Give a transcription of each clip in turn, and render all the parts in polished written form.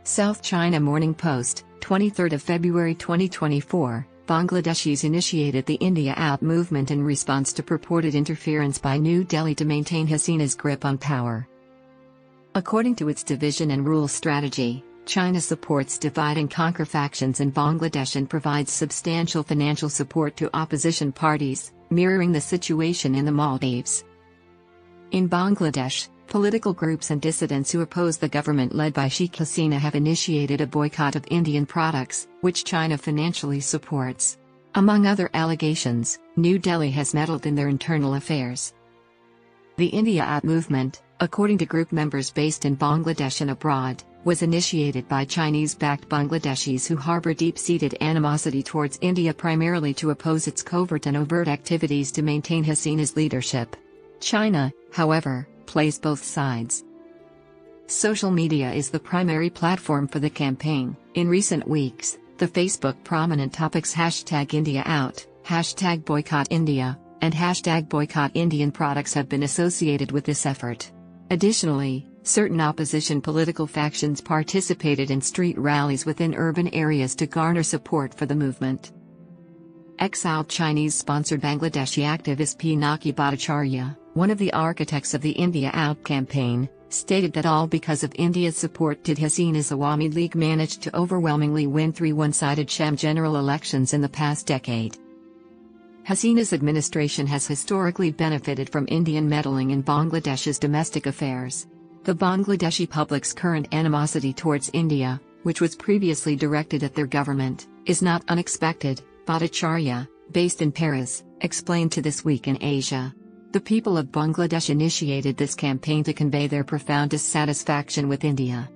South China Morning Post, 23 February 2024, Bangladeshis initiated the India Out movement in response to purported interference by New Delhi to maintain Hasina's grip on power. According to its division and rule strategy, China supports divide-and-conquer factions in Bangladesh and provides substantial financial support to opposition parties, mirroring the situation in the Maldives. In Bangladesh, political groups and dissidents who oppose the government led by Sheikh Hasina have initiated a boycott of Indian products, which China financially supports. Among other allegations, New Delhi has meddled in their internal affairs. The India Out movement, according to group members based in Bangladesh and abroad, was initiated by Chinese-backed Bangladeshis who harbor deep-seated animosity towards India primarily to oppose its covert and overt activities to maintain Hasina's leadership. China, however, plays both sides. Social media is the primary platform for the campaign. In recent weeks, the Facebook prominent topics #IndiaOut, #BoycottIndia, and #BoycottIndian products have been associated with this effort. Additionally, certain opposition political factions participated in street rallies within urban areas to garner support for the movement. Exiled Chinese-sponsored Bangladeshi activist Pinaki Bhattacharya, one of the architects of the India Out campaign, stated that all because of India's support did Hasina's Awami League manage to overwhelmingly win 3 one-sided sham general elections in the past decade. Hasina's administration has historically benefited from Indian meddling in Bangladesh's domestic affairs. The Bangladeshi public's current animosity towards India, which was previously directed at their government, is not unexpected, Bhattacharya, based in Paris, explained to This Week in Asia. The people of Bangladesh initiated this campaign to convey their profound dissatisfaction with India.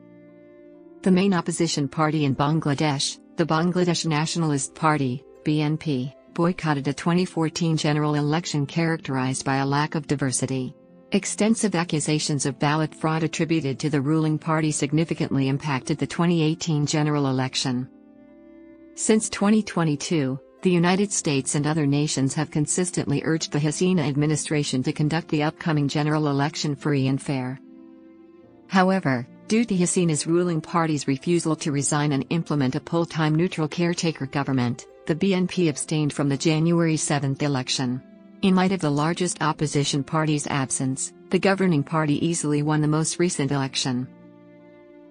The main opposition party in Bangladesh, the Bangladesh Nationalist Party, BNP, boycotted a 2014 general election characterized by a lack of diversity. Extensive accusations of ballot fraud attributed to the ruling party significantly impacted the 2018 general election. Since 2022, the United States and other nations have consistently urged the Hasina administration to conduct the upcoming general election free and fair. However, due to Hasina's ruling party's refusal to resign and implement a full-time neutral caretaker government, the BNP abstained from the January 7 election. In light of the largest opposition party's absence, the governing party easily won the most recent election.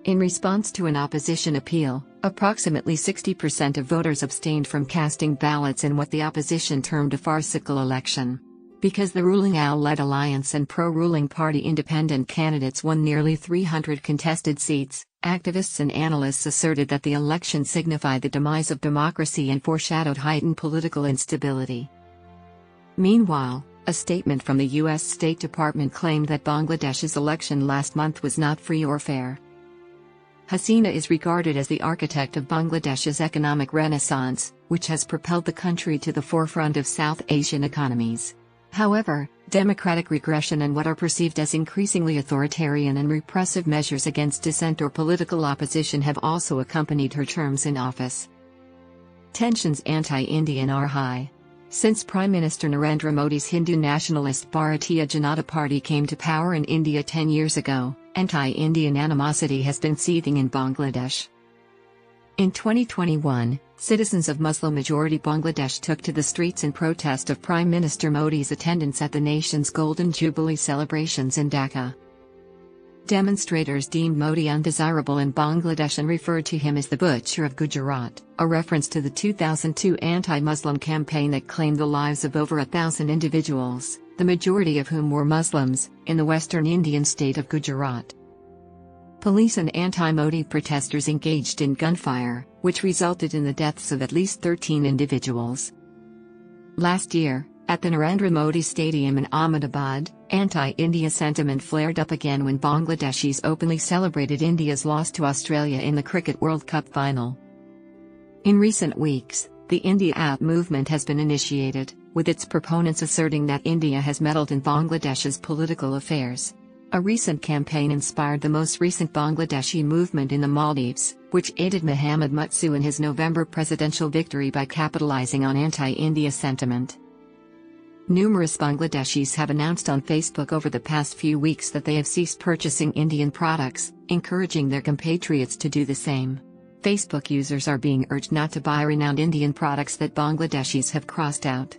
In response to an opposition appeal, approximately 60% of voters abstained from casting ballots in what the opposition termed a farcical election. Because the ruling AL-led alliance and pro-ruling party independent candidates won nearly 300 contested seats, activists and analysts asserted that the election signified the demise of democracy and foreshadowed heightened political instability. Meanwhile, a statement from the U.S. State Department claimed that Bangladesh's election last month was not free or fair. Hasina is regarded as the architect of Bangladesh's economic renaissance, which has propelled the country to the forefront of South Asian economies. However, democratic regression and what are perceived as increasingly authoritarian and repressive measures against dissent or political opposition have also accompanied her terms in office. Tensions anti-Indian are high. Since Prime Minister Narendra Modi's Hindu nationalist Bharatiya Janata Party came to power in India 10 years ago, anti-Indian animosity has been seething in Bangladesh. In 2021, citizens of Muslim-majority Bangladesh took to the streets in protest of Prime Minister Modi's attendance at the nation's Golden Jubilee celebrations in Dhaka. Demonstrators deemed Modi undesirable in Bangladesh and referred to him as the Butcher of Gujarat, a reference to the 2002 anti-Muslim campaign that claimed the lives of over 1,000 individuals, the majority of whom were Muslims, in the western Indian state of Gujarat. Police and anti-Modi protesters engaged in gunfire, which resulted in the deaths of at least 13 individuals. Last year, at the Narendra Modi Stadium in Ahmedabad, anti-India sentiment flared up again when Bangladeshis openly celebrated India's loss to Australia in the Cricket World Cup final. In recent weeks, the India Out movement has been initiated, with its proponents asserting that India has meddled in Bangladesh's political affairs. A recent campaign inspired the most recent Bangladeshi movement in the Maldives, which aided Mohamed Mutsu in his November presidential victory by capitalizing on anti-India sentiment. Numerous Bangladeshis have announced on Facebook over the past few weeks that they have ceased purchasing Indian products, encouraging their compatriots to do the same. Facebook users are being urged not to buy renowned Indian products that Bangladeshis have crossed out.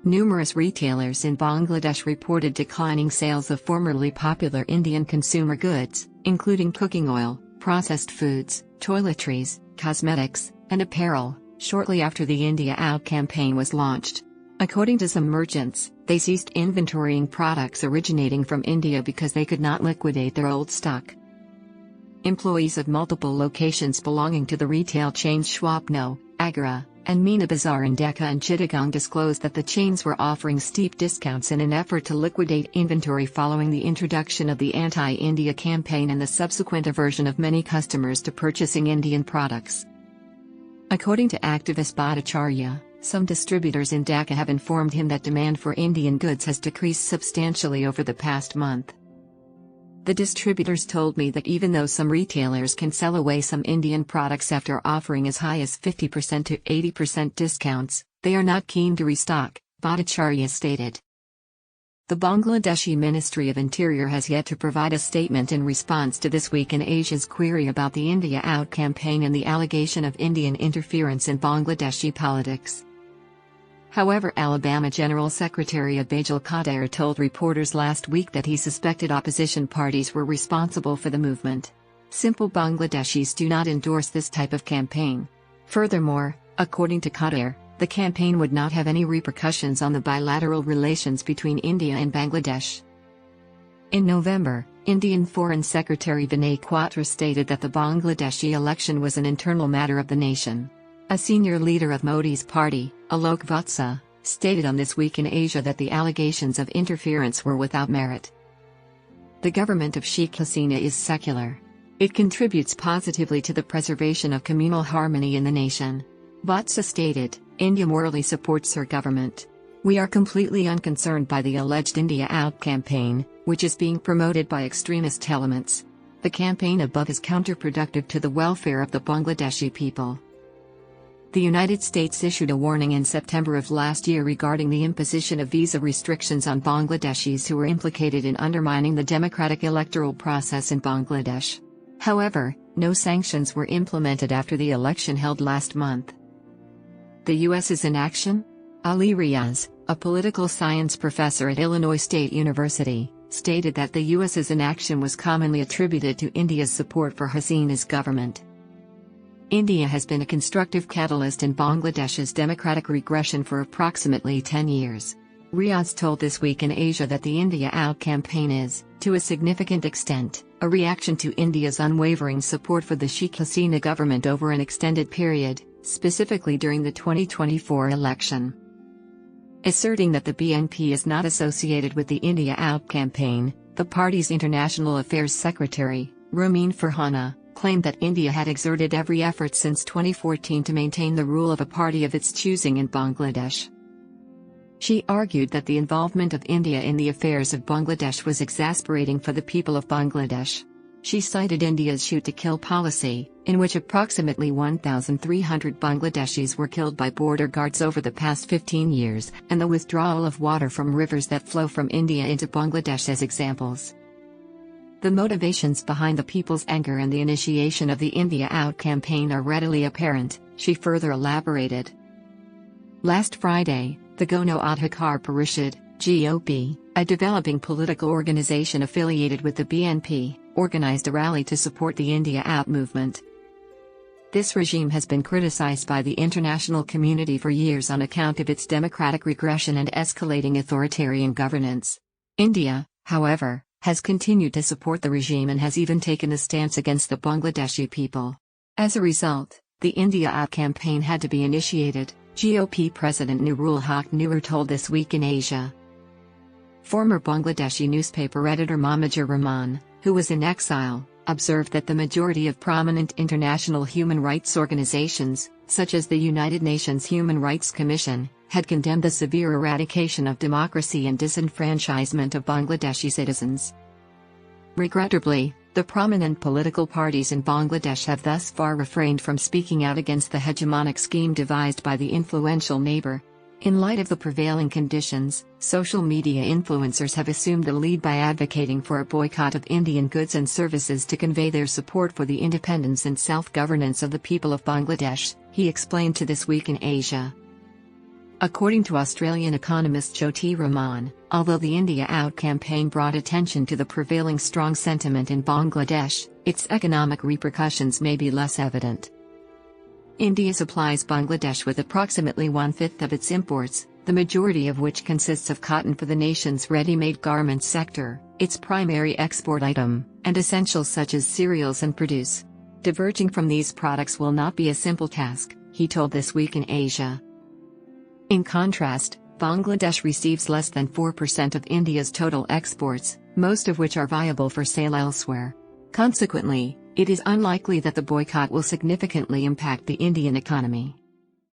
Numerous retailers in Bangladesh reported declining sales of formerly popular Indian consumer goods, including cooking oil, processed foods, toiletries, cosmetics, and apparel, shortly after the India Out campaign was launched. According to some merchants, they ceased inventorying products originating from India because they could not liquidate their old stock. Employees of multiple locations belonging to the retail chains Swapno, Agara, and Meena Bazaar in Dhaka and Chittagong disclosed that the chains were offering steep discounts in an effort to liquidate inventory following the introduction of the anti-India campaign and the subsequent aversion of many customers to purchasing Indian products. According to activist Bhattacharya, some distributors in Dhaka have informed him that demand for Indian goods has decreased substantially over the past month. The distributors told me that even though some retailers can sell away some Indian products after offering as high as 50% to 80% discounts, they are not keen to restock, Bhattacharya stated. The Bangladeshi Ministry of Interior has yet to provide a statement in response to This Week in Asia's query about the India Out campaign and the allegation of Indian interference in Bangladeshi politics. However, Alabama General Secretary Abdul Qadir told reporters last week that he suspected opposition parties were responsible for the movement. Simple Bangladeshis do not endorse this type of campaign. Furthermore, according to Qadir, the campaign would not have any repercussions on the bilateral relations between India and Bangladesh. In November, Indian Foreign Secretary Vinay Quatra stated that the Bangladeshi election was an internal matter of the nation. A senior leader of Modi's party, Alok Vatsa, stated on This Week in Asia that the allegations of interference were without merit. The government of Sheikh Hasina is secular. It contributes positively to the preservation of communal harmony in the nation. Vatsa stated, India morally supports her government. We are completely unconcerned by the alleged India Out campaign, which is being promoted by extremist elements. The campaign above is counterproductive to the welfare of the Bangladeshi people. The United States issued a warning in September of last year regarding the imposition of visa restrictions on Bangladeshis who were implicated in undermining the democratic electoral process in Bangladesh. However, no sanctions were implemented after the election held last month. The U.S. is in action? Ali Riaz, a political science professor at Illinois State University, stated that the U.S.'s inaction was commonly attributed to India's support for Hasina's government. India has been a constructive catalyst in Bangladesh's democratic regression for approximately 10 years. Riaz told This Week in Asia that the India Out campaign is, to a significant extent, a reaction to India's unwavering support for the Sheikh Hasina government over an extended period, specifically during the 2024 election. Asserting that the BNP is not associated with the India Out campaign, the party's International Affairs Secretary, Ramin Farhana, claimed that India had exerted every effort since 2014 to maintain the rule of a party of its choosing in Bangladesh. She argued that the involvement of India in the affairs of Bangladesh was exasperating for the people of Bangladesh. She cited India's shoot-to-kill policy, in which approximately 1,300 Bangladeshis were killed by border guards over the past 15 years, and the withdrawal of water from rivers that flow from India into Bangladesh as examples. The motivations behind the people's anger and the initiation of the India Out campaign are readily apparent, she further elaborated. Last Friday, the Gano Adhikar Parishad, GOP, a developing political organization affiliated with the BNP, organized a rally to support the India Out movement. This regime has been criticized by the international community for years on account of its democratic regression and escalating authoritarian governance. India, however, has continued to support the regime and has even taken a stance against the Bangladeshi people. As a result, the India Out campaign had to be initiated, GOP President Nurul Haq Nur told This Week in Asia. Former Bangladeshi newspaper editor Mamajur Rahman, who was in exile, observed that the majority of prominent international human rights organizations, such as the United Nations Human Rights Commission, had condemned the severe eradication of democracy and disenfranchisement of Bangladeshi citizens. Regrettably, the prominent political parties in Bangladesh have thus far refrained from speaking out against the hegemonic scheme devised by the influential neighbor. In light of the prevailing conditions, social media influencers have assumed the lead by advocating for a boycott of Indian goods and services to convey their support for the independence and self-governance of the people of Bangladesh, he explained to This Week in Asia. According to Australian economist Jyoti Rahman, although the India Out campaign brought attention to the prevailing strong sentiment in Bangladesh, its economic repercussions may be less evident. India supplies Bangladesh with approximately one-fifth of its imports, the majority of which consists of cotton for the nation's ready-made garments sector, its primary export item, and essentials such as cereals and produce. Diverging from these products will not be a simple task, he told This Week in Asia. In contrast, Bangladesh receives less than 4% of India's total exports, most of which are viable for sale elsewhere. Consequently, it is unlikely that the boycott will significantly impact the Indian economy.